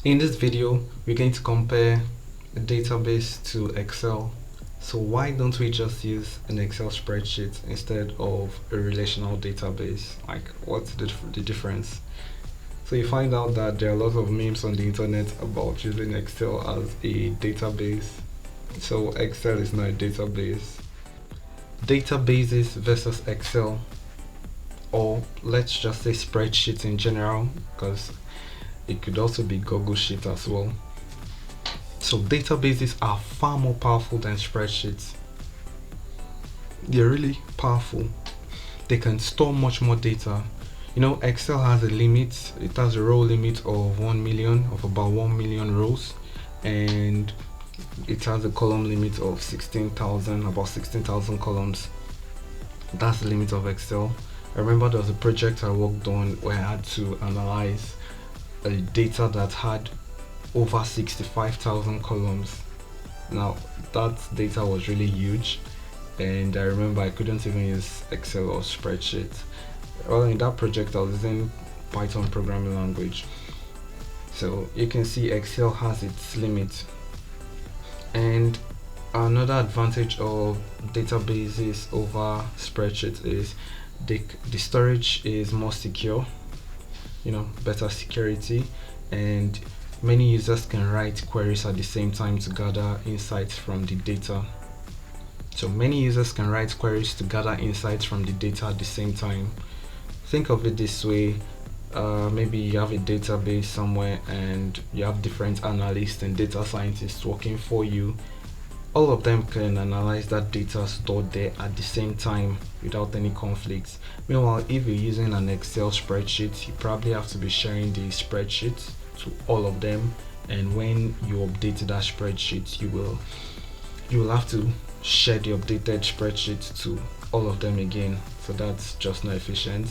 In this video, we're going to compare a database to Excel. So why don't we just use an Excel spreadsheet instead of a relational database? Like, what's the difference? So you find out that there are a lot of memes on the internet about using Excel as a database. So Excel is not a database. Databases versus Excel, or let's just say spreadsheets in general, because it could also be Google Sheet as well. So databases are far more powerful than spreadsheets. They're really powerful. They can store much more data. You know, Excel has a limit. It has a row limit of 1 million, of about 1 million rows, and it has a column limit of 16,000, about 16,000 columns. That's the limit of Excel. I remember there was a project I worked on where I had to analyze a data that had over 65,000 columns. Now that data was really huge, and I remember I couldn't even use Excel or spreadsheet. Well, in that project I was using Python programming language. So you can see Excel has its limit. And another advantage of databases over spreadsheets is the storage is more secure, you know, better security, and many users can write queries at the same time to gather insights from the data. So many users can write queries to gather insights from the data at the same time. Think of it this way. Maybe you have a database somewhere and you have different analysts and data scientists working for you. All of them can analyze that data stored there at the same time without any conflicts. Meanwhile, if you're using an Excel spreadsheet, you probably have to be sharing the spreadsheet to all of them, and when you update that spreadsheet, you will have to share the updated spreadsheet to all of them again. So that's just not efficient.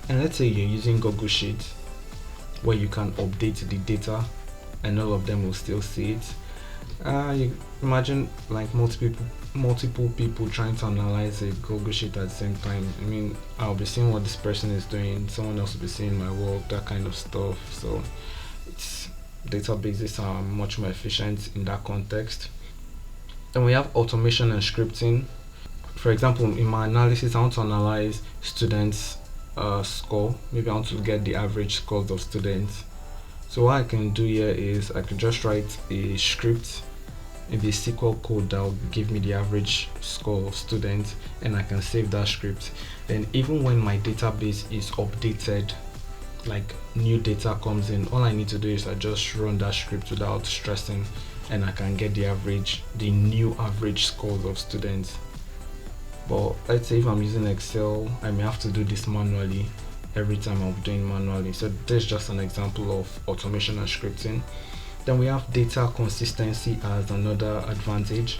And let's say you're using Google Sheets, where you can update the data and all of them will still see it. You imagine like multiple people trying to analyze a Google Sheet at the same time. I mean, I'll be seeing what this person is doing, someone else will be seeing my work, that kind of stuff. So databases are much more efficient in that context. Then we have automation and scripting. For example, in my analysis, I want to analyze students' score. Maybe I want to get the average scores of students. So what I can do here is I can just write a script in the SQL code that will give me the average score of students, and I can save that script. Then even when my database is updated, like new data comes in, all I need to do is I just run that script without stressing, and I can get the new average scores of students. But let's say if I'm using Excel, I may have to do this manually every time I'm doing manually. So there's just an example of automation and scripting. Then we have data consistency as another advantage.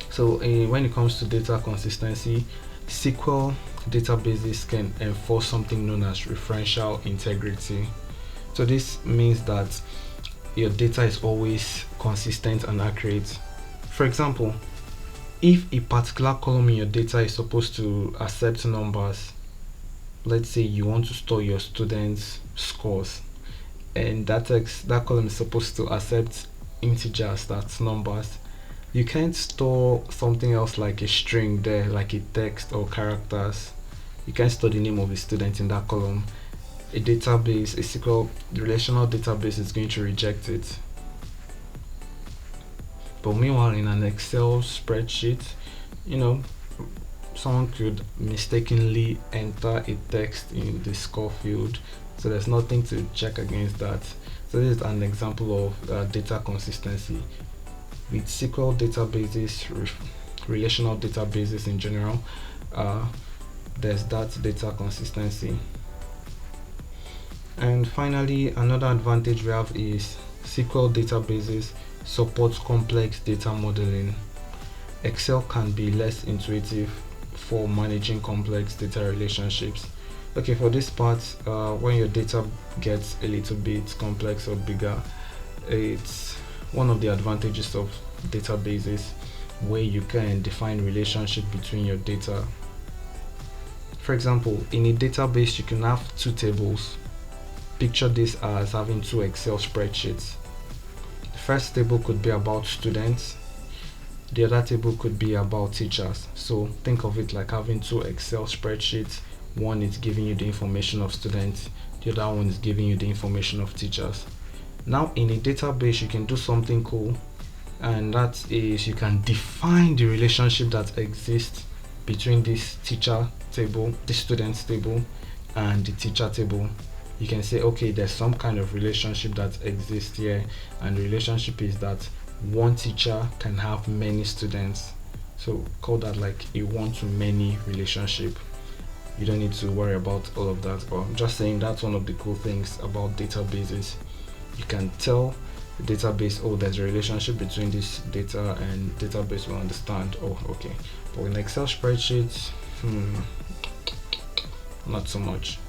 So when it comes to data consistency, SQL databases can enforce something known as referential integrity. So this means that your data is always consistent and accurate. For example, if a particular column in your data is supposed to accept numbers, let's say you want to store your students' scores, and that column is supposed to accept integers, that's numbers, you can't store something else like a string there, like a text or characters. You can't store the name of a student in that column. A database, a SQL relational database, is going to reject it. But meanwhile, in an Excel spreadsheet, you know, someone could mistakenly enter a text in the score field, so there's nothing to check against that. So this is an example of data consistency. With SQL databases, relational databases in general, there's that data consistency. And finally, another advantage we have is SQL databases support complex data modeling. Excel can be less intuitive for managing complex data relationships. Okay, for this part, when your data gets a little bit complex or bigger, it's one of the advantages of databases where you can define relationship between your data. For example, in a database you can have two tables. picture this as having two Excel spreadsheets. The first table could be about students, the other table could be about teachers. So think of it like having two Excel spreadsheets. One is giving you the information of students, the other one is giving you the information of teachers. Now in a database you can do something cool, and that is you can define the relationship that exists between this teacher table, the students table, and the teacher table. You can say, okay, there's some kind of relationship that exists here, and the relationship is that one teacher can have many students. So call that like a one-to-many relationship. You don't need to worry about all of that, but I'm just saying that's one of the cool things about databases. You can tell the database, oh, there's a relationship between this data, and database will understand, oh, okay. But in Excel spreadsheets, not so much.